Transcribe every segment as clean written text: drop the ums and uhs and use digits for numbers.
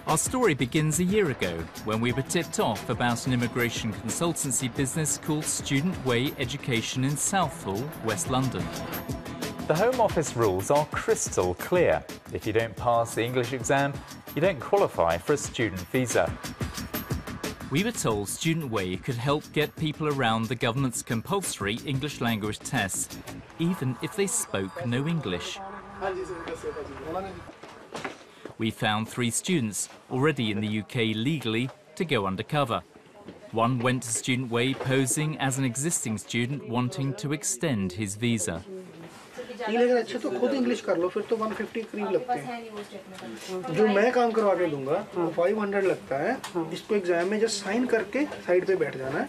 Our story begins a year ago when we were tipped off about an immigration consultancy business called Student Way Education in Southall, West London. The Home Office rules are crystal clear. If you don't pass the English exam, you don't qualify for a student visa. We were told Student Way could help get people around the government's compulsory English language tests, even if they spoke no English. We found 3 students already in the UK legally to go undercover. One went to Student Way posing as an existing student wanting to extend his visa. तो खुद English कर लो फिर तो 150 करीब लगते हैं जो मैं काम करवा के दूंगा 500 लगता है इसको एग्जाम में जस्ट साइन करके साइड पे बैठ जाना है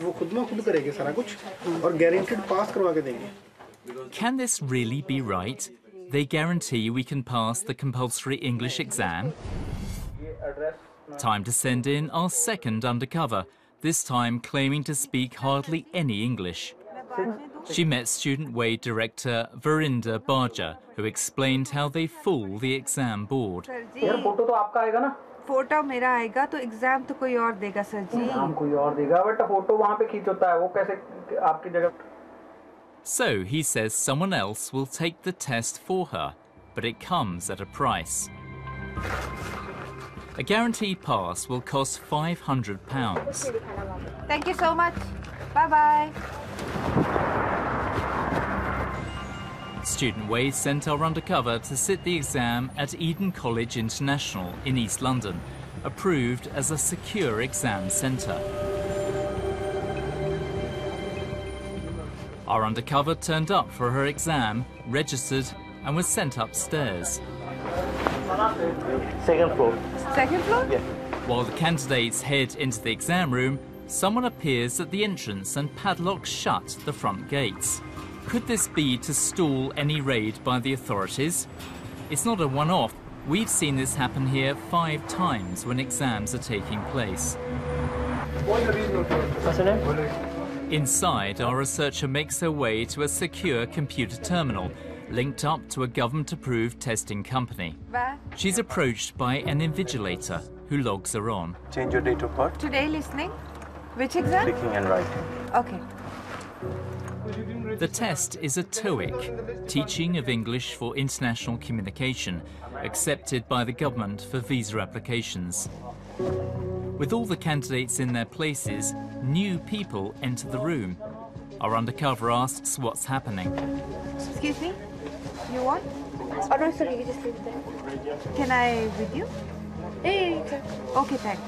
वो खुद में खुद करेंगे सारा कुछ और गारंटीड पास करवा के देंगे. Can this really be right? They guarantee we can pass the compulsory English exam? Time to send in our second undercover, this time claiming to speak hardly any English. She met Student Way director Verinder Barja, who explained how they fool the exam board. Photo तो आपका आएगा ना? Photo मेरा आएगा तो exam तो कोई और देगा सर जी. एग्जाम कोई और देगा बट फोटो वहाँ पे खींच होता है वो कैसे आपकी जगह. So he says someone else will take the test for her, but it comes at a price. A guaranteed pass will cost £500. Thank you so much. Bye bye. Student Way sent our undercover to sit the exam at Eden College International in East London, approved as a secure exam centre. Our undercover turned up for her exam, registered and was sent upstairs. Second floor. Second floor? Yeah. While the candidates head into the exam room, someone appears at the entrance and padlocks shut the front gates. Could this be to stall any raid by the authorities? It's not a one-off. We've seen this happen here 5 times when exams are taking place. What's your name? Inside, our researcher makes her way to a secure computer terminal linked up to a government-approved testing company. She's approached by an invigilator who logs her on. Change your date of birth. Today listening. Which exam? Speaking and writing. Okay. The test is a TOEIC, Teaching of English for International Communication, accepted by the government for visa applications. With all the candidates in their places, new people enter the room. Our undercover asks what's happening. Excuse me? You want? Oh no, sorry, you just leave it there. Can I with you? Yeah, you can. Okay, thanks.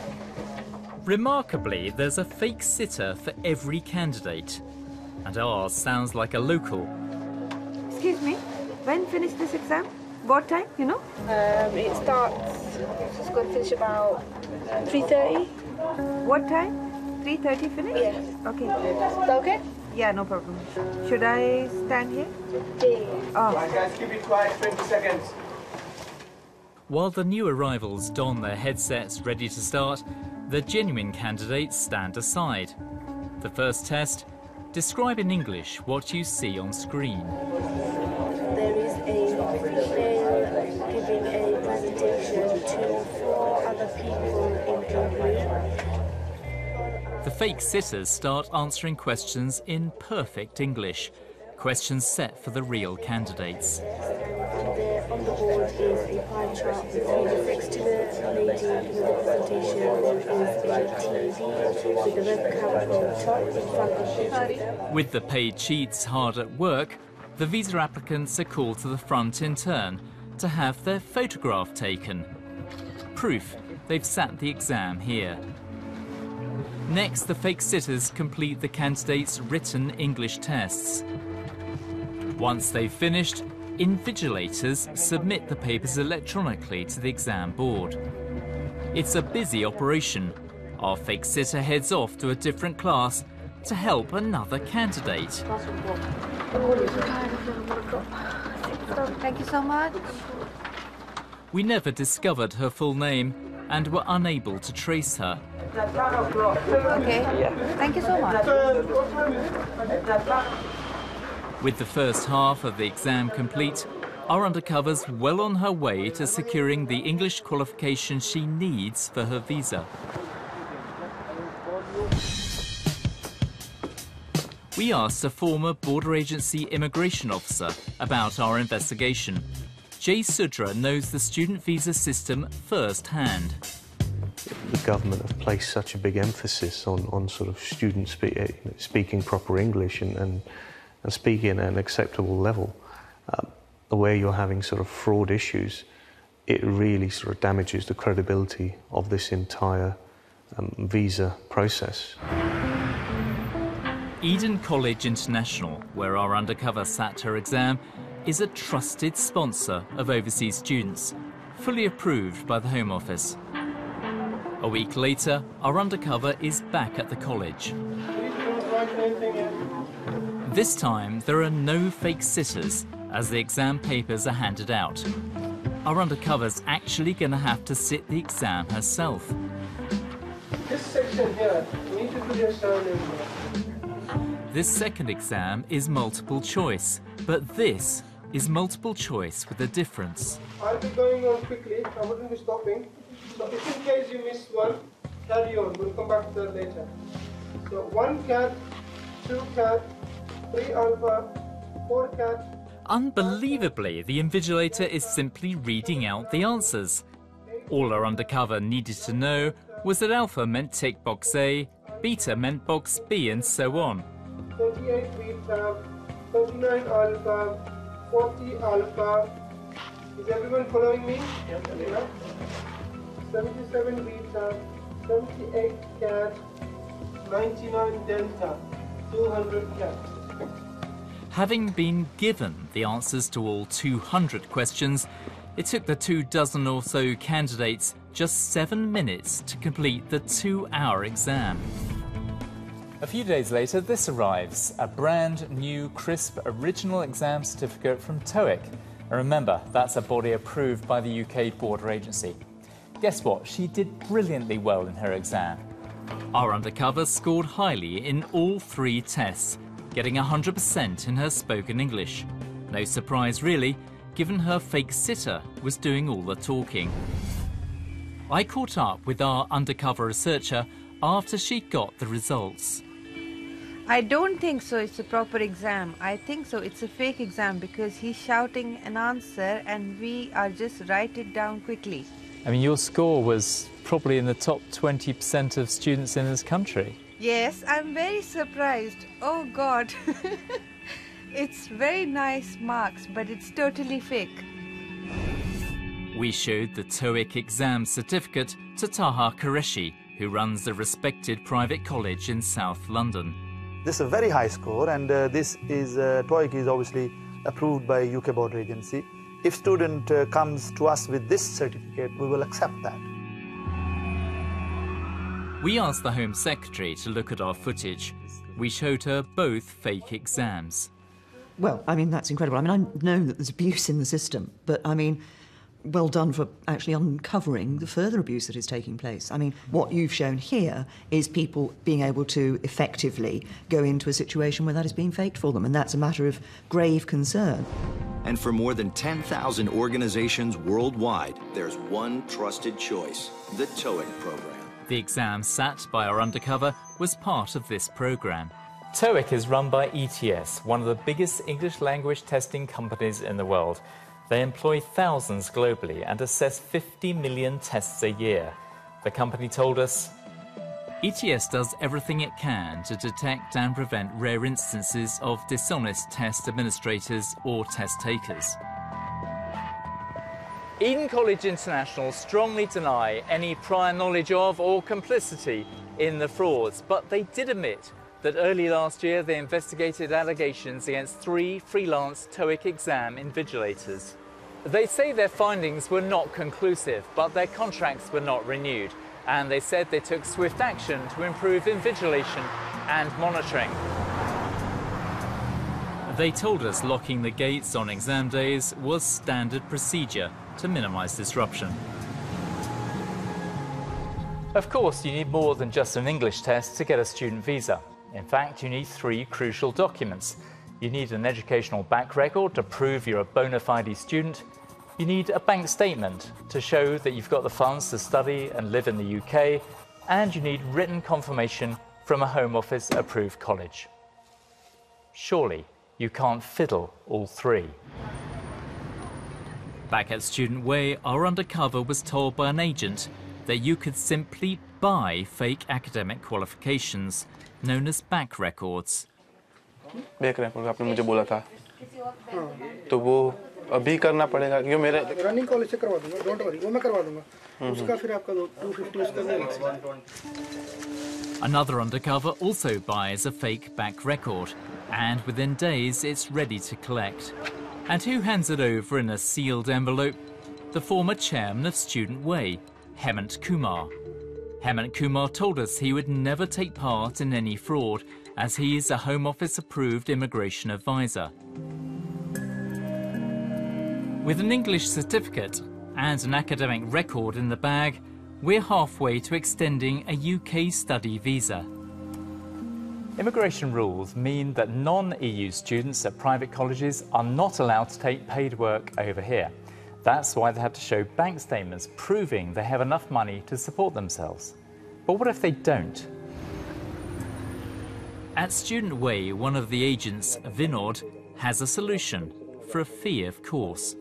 Remarkably, there's a fake sitter for every candidate. And ours sounds like a local. Excuse me? When finish this exam? What time, you know? It starts, it's going to finish about 3:30. What time? 3:30 finish? Yeah. Okay. Is that okay? Yeah, no problem. Should I stand here? Yeah. Oh. Guys, keep it quiet, 20 seconds. While the new arrivals don their headsets ready to start, the genuine candidates stand aside. The first test: describe in English what you see on screen. There is a female giving a presentation to 4 other people in the room. The fake sitters start answering questions in perfect English, questions set for the real candidates. There on the board is a pie chart with 3 next to the lady with the presentation. There is a TV with the webcam on top in front of it. With the paid cheats hard at work, the visa applicants are called to the front in turn to have their photograph taken. Proof they've sat the exam here. Next, the fake sitters complete the candidates' written English tests. Once they've finished, invigilators submit the papers electronically to the exam board. It's a busy operation. Our fake sitter heads off to a different class to help another candidate. Thank you so much. We never discovered her full name and were unable to trace her. Okay. Thank you so much. With the first half of the exam complete, our undercover's well on her way to securing the English qualification she needs for her visa. We asked a former border agency immigration officer about our investigation. Jay Sudra knows the student visa system firsthand. The government have placed such a big emphasis on sort of students speaking proper English and speaking at an acceptable level. Where you're having sort of fraud issues, it really sort of damages the credibility of this entire visa process. Eden College International, where our undercover sat her exam, is a trusted sponsor of overseas students, fully approved by the Home Office. A week later, our undercover is back at the college. This time, there are no fake sitters as the exam papers are handed out. Our undercover's actually going to have to sit the exam herself. This section here, you need to do your surname. This second exam is multiple choice, but this is multiple choice with a difference. I'll be going on quickly, I wouldn't be stopping. So if in case you miss one, carry on, we'll come back to that later. So 1 cat, 2 cat, 3 alpha, 4 cat. Unbelievably, the invigilator is simply reading out the answers. All our undercover needed to know was that alpha meant tick box A, beta meant box B, and so on. 38 beta, 39 alpha, 40 alpha. Is everyone following me? Yep. Yeah. 77 beta, 78 cat, 99 delta, 200 cat. Having been given the answers to all 200 questions, it took the 24 or so candidates just 7 minutes to complete the 2-hour exam. A few days later, this arrives, a brand new, crisp, original exam certificate from TOEIC. And remember, that's a body approved by the UK Border Agency. Guess what? She did brilliantly well in her exam. Our undercover scored highly in all 3 tests, getting 100% in her spoken English. No surprise really, given her fake sitter was doing all the talking. I caught up with our undercover researcher after she got the results. I don't think so it's a proper exam. I think so it's a fake exam because he's shouting an answer and we are just write it down quickly. I mean, your score was probably in the top 20% of students in this country. Yes, I'm very surprised. Oh God. It's very nice marks, but it's totally fake. We showed the TOEIC exam certificate to Taha Qureshi, who runs the respected private college in South London. This is a very high score, and this is TOEIC is obviously approved by UK Border Agency. If student comes to us with this certificate, we will accept that. We asked the Home Secretary to look at our footage. We showed her both fake exams. Well, I mean, that's incredible. I mean, I know that there's abuse in the system, but I mean, well done for actually uncovering the further abuse that is taking place. I mean, what you've shown here is people being able to effectively go into a situation where that is being faked for them, and that's a matter of grave concern. And for more than 10,000 organizations worldwide, there's one trusted choice, the TOEIC program. The exam sat by our undercover was part of this program. TOEIC is run by ETS, one of the biggest English language testing companies in the world. They employ thousands globally and assess 50 million tests a year. The company told us, ETS does everything it can to detect and prevent rare instances of dishonest test administrators or test takers. Eden College International strongly deny any prior knowledge of or complicity in the frauds, but they did admit that early last year they investigated allegations against 3 freelance TOEIC exam invigilators. They say their findings were not conclusive, but their contracts were not renewed, and they said they took swift action to improve invigilation and monitoring. They told us locking the gates on exam days was standard procedure to minimise disruption. Of course, you need more than just an English test to get a student visa. In fact, you need 3 crucial documents. You need an educational back record to prove you're a bona fide student. You need a bank statement to show that you've got the funds to study and live in the UK. And you need written confirmation from a Home Office approved college. Surely you can't fiddle all three. Back at Student Way, our undercover was told by an agent that you could simply buy fake academic qualifications, known as back records. Back report आपने मुझे बोला था तो वो अभी करना पड़ेगा क्योंकि मेरे रनिंग कॉलेज से करवा दूंगा, डोंट वरी, वो मैं करवा दूंगा। उसका फिर आपका 250 उसका भी अलग से। Another undercover also buys a fake back record, and within days it's ready to collect. And who hands it over in a sealed envelope? The former chairman of Student Way, Hemant Kumar. Hemant Kumar told us he would never take part in any fraud, as he is a Home Office approved immigration advisor. With an English certificate and an academic record in the bag, we're halfway to extending a UK study visa. Immigration rules mean that non-EU students at private colleges are not allowed to take paid work over here. That's why they have to show bank statements proving they have enough money to support themselves. But what if they don't? At Student Way, one of the agents, Vinod, has a solution, for a fee, of course.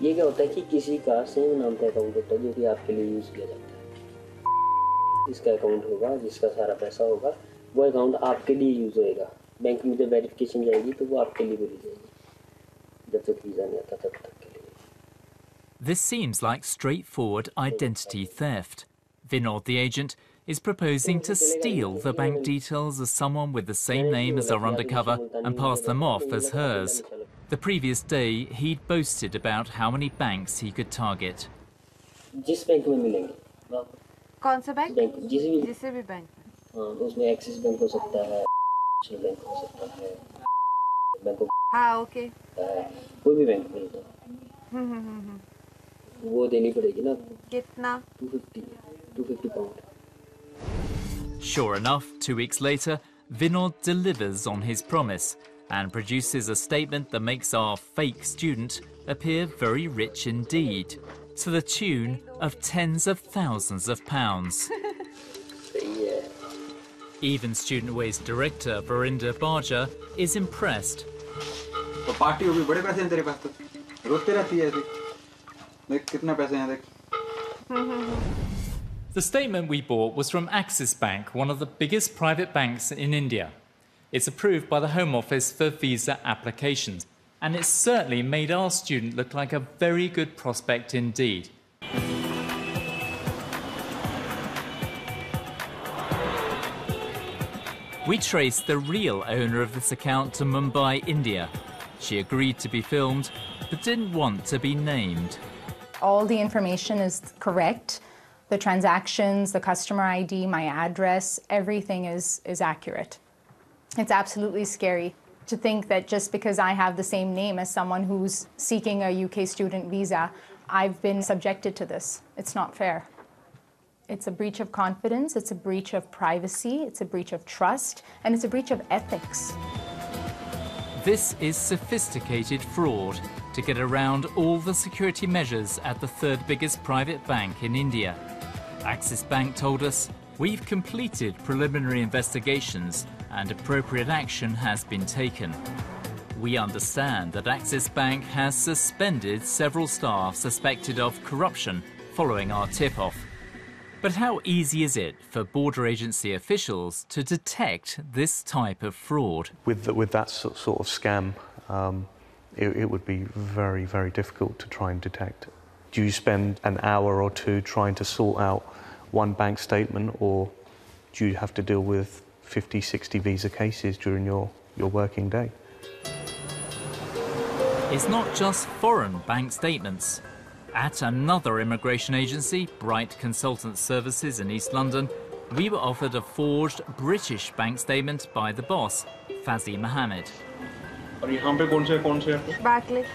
ये क्या होता है कि किसी का same नाम का account होता है जो कि आपके लिए यूज किया जाता है। इसका अकाउंट होगा जिसका सारा पैसा होगा वो अकाउंट आपके लिए यूज होएगा। बैंक में जब वेरिफिकेशन जाएगी तो वो आपके लिए बोली जाएगी जब तक वीजा नहीं आता तब तक के लिए। This seems like straightforward identity theft. Vinod, the agent, is proposing to steal the bank details of someone with the same name as our undercover and pass them off as hers. The previous day, he'd boasted about how many banks he could target. जिस bank में मिलेंगे कौन सा bank? जिस भी bank हाँ तो उसमें एक्सिस बैंक हो सकता है, बैंक हो सकता है, बैंक हाँ ओके कोई भी बैंक मिल जाए वो देनी पड़ेगी ना। कितना? 250 pound. Sure enough, 2 weeks later, Vinod delivers on his promise and produces a statement that makes our fake student appear very rich indeed, to the tune of tens of thousands of pounds. Even Student Way's director, Varinder Barja, is impressed. तो party होगी बड़े पैसे हैं तेरे पास तो रोते रहती है ऐसे देख कितने पैसे हैं देख। The statement we bought was from Axis Bank, one of the biggest private banks in India. It's approved by the Home Office for visa applications, and it certainly made our student look like a very good prospect indeed. We traced the real owner of this account to Mumbai, India. She agreed to be filmed, but didn't want to be named. All the information is correct. The transactions, the customer ID, my address, everything is accurate. It's absolutely scary to think that just because I have the same name as someone who's seeking a UK student visa, I've been subjected to this. It's not fair. It's a breach of confidence, it's a breach of privacy, it's a breach of trust, and it's a breach of ethics. This is sophisticated fraud to get around all the security measures at the third biggest private bank in India. Axis Bank told us, we've completed preliminary investigations and appropriate action has been taken. We understand that Axis Bank has suspended several staff suspected of corruption following our tip-off. But how easy is it for border agency officials to detect this type of fraud? With that sort of scam, it would be very, very difficult to try and detect. Do you spend an hour or two trying to sort out one bank statement, or do you have to deal with 50, 60 visa cases during your working day? It's not just foreign bank statements. At another immigration agency, Bright Consultant Services in East London, we were offered a forged British bank statement by the boss, Fazi Mohammed. और यहाँ पे कौन से है? Barclays.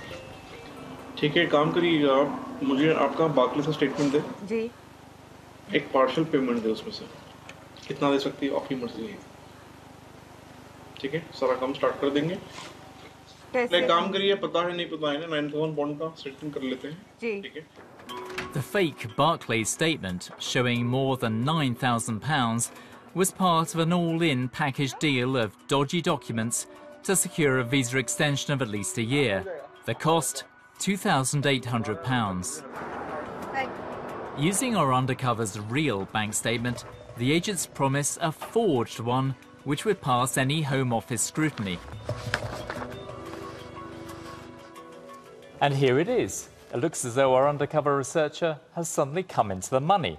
ठीक है, काम करिएगा आप मुझे आपका Barclays का स्टेटमेंट दे। जी। एक पार्शियल पेमेंट दे उसमें से। कितना दे सकती है आपकी मर्जी है। ठीक है सारा काम स्टार्ट कर देंगे एक काम करिए पता है नहीं पता है ना 9000 पॉइंट का सेटिंग कर लेते हैं ठीक है The fake Barclays statement showing more than £9,000 was part of an all-in package deal of dodgy documents to secure a visa extension of at least a year. The cost, £2,800. Using our undercover's real bank statement, the agents promise a forged one which would pass any Home Office scrutiny. And here it is. It looks as though our undercover researcher has suddenly come into the money.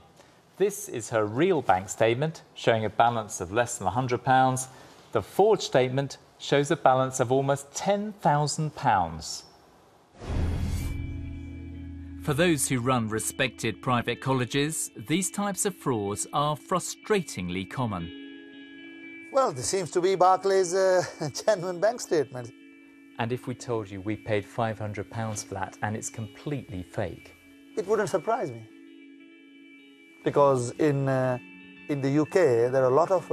This is her real bank statement, showing a balance of less than £100. The forged statement shows a balance of almost £10,000. For those who run respected private colleges, these types of frauds are frustratingly common. Well, this seems to be Barclays' genuine bank statement. And if we told you we paid £500 for that and it's completely fake? It wouldn't surprise me. Because in the UK, there are a lot of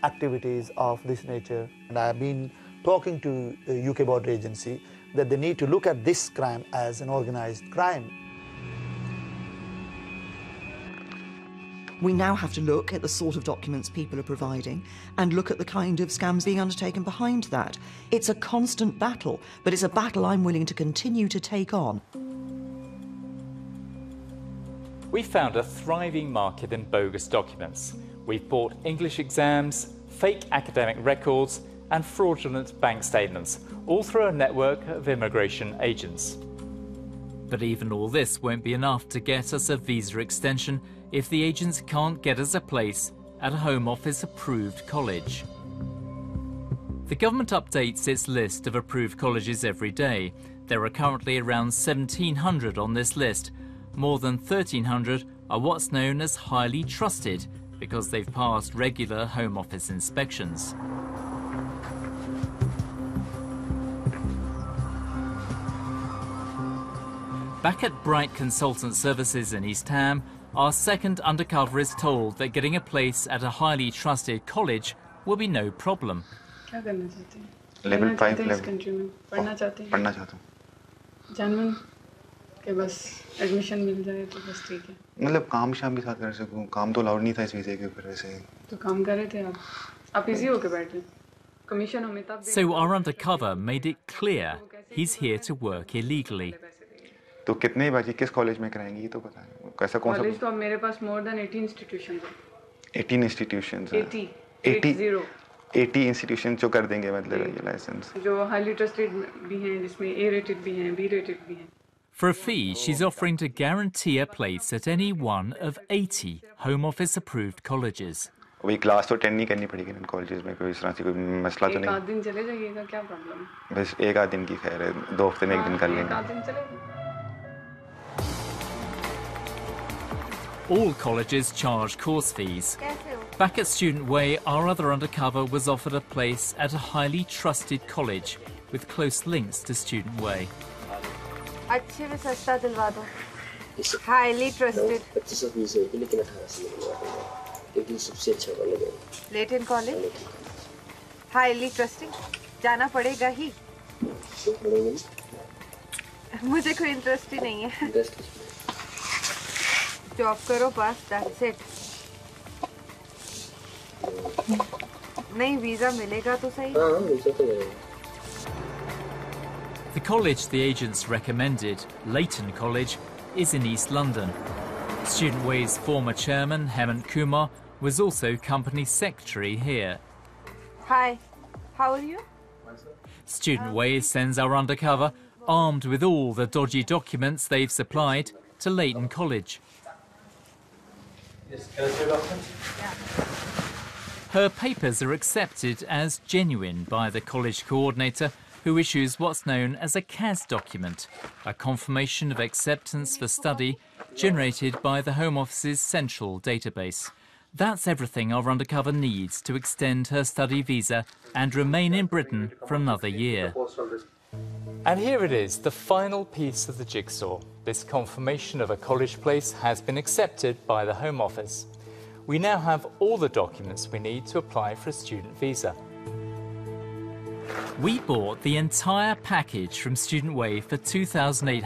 activities of this nature. And I've been talking to the UK border agency that they need to look at this crime as an organised crime. We now have to look at the sort of documents people are providing and look at the kind of scams being undertaken behind that. It's a constant battle, but it's a battle I'm willing to continue to take on. We found a thriving market in bogus documents. We've bought English exams, fake academic records and fraudulent bank statements, all through a network of immigration agents. But even all this won't be enough to get us a visa extension if the agents can't get us a place at a Home Office approved college. The government updates its list of approved colleges every day. There are currently around 1,700 on this list. More than 1,300 are what's known as highly trusted because they've passed regular Home Office inspections. Back at Bright Consultant Services in East Ham, our second undercover is told that getting a place at a highly trusted college will be no problem. क्या करना चाहते हैं? Level 5 इस country में पढ़ना चाहते हैं? पढ़ना चाहता हूँ। जानवन के बस एडमिशन मिल जाए तो बस ठीक है। मतलब काम शाम के साथ कर सकूँ, काम तो अलाउड नहीं था इस वीज़े के ऊपर वैसे। तो काम कर रहे थे आप इजी होके बैठे। कमीशन हमें तब। So our undercover made it clear he's here to work illegally. तो कितने बाजी किस कॉलेज में कराएंगी ये तो पता है। कैसा कौन सा? कॉलेज तो अब मेरे पास more than 18 institutions हैं। 18 institutions हैं। 80 institutions जो कर देंगे मतलब ये लाइसेंस। जो highly trusted भी हैं, जिसमें A rated भी हैं, B rated भी हैं। For a fee, she's offering to guarantee a place at any one of 80 Home Office approved colleges. वही क्लास तो अटेंड नहीं करनी पड़ेगी इन कॉलेजेस में कोई इस तरह से कोई मसला तो नहीं। एक आध दिन चले जाइएगा क्या प्रॉब्लम है? बस एक आध दिन की खैर है, 2 हफ्ते में एक दिन कर लेंगे। एक आध दिन चलेगा। All colleges charge course fees. Back at Student Way, our other undercover was offered a place at a highly trusted college with close links to Student Way. अच्छे में सस्ता दिलवा दो। Highly trusted. 2500 फीस है लेकिन 1800 मिलेगा क्योंकि सबसे अच्छा कॉलेज है। Leighton College. Highly trusting. जाना पड़ेगा ही। मुझे कोई इंटरेस्ट ही नहीं है। जॉब करो बस, that's it. नहीं वीजा मिलेगा तो सही। हाँ वीजा तो मिलेगा। The college the agents recommended, Leighton College, is in East London. Student Way's former chairman, Hemant Kumar, was also company secretary here. Hi, how are you? Student Way sends our undercover, armed with all the dodgy documents they've supplied, to Leighton College. Yes, can I see your document? Her papers are accepted as genuine by the college coordinator, who issues what's known as a CAS document, a confirmation of acceptance for study generated by the Home Office's central database. That's everything our undercover needs to extend her study visa and remain in Britain for another year. And here it is, the final piece of the jigsaw. This confirmation of a college place has been accepted by the Home Office. We now have all the documents we need to apply for a student visa. We bought the entire package from Student Wave for $2,800.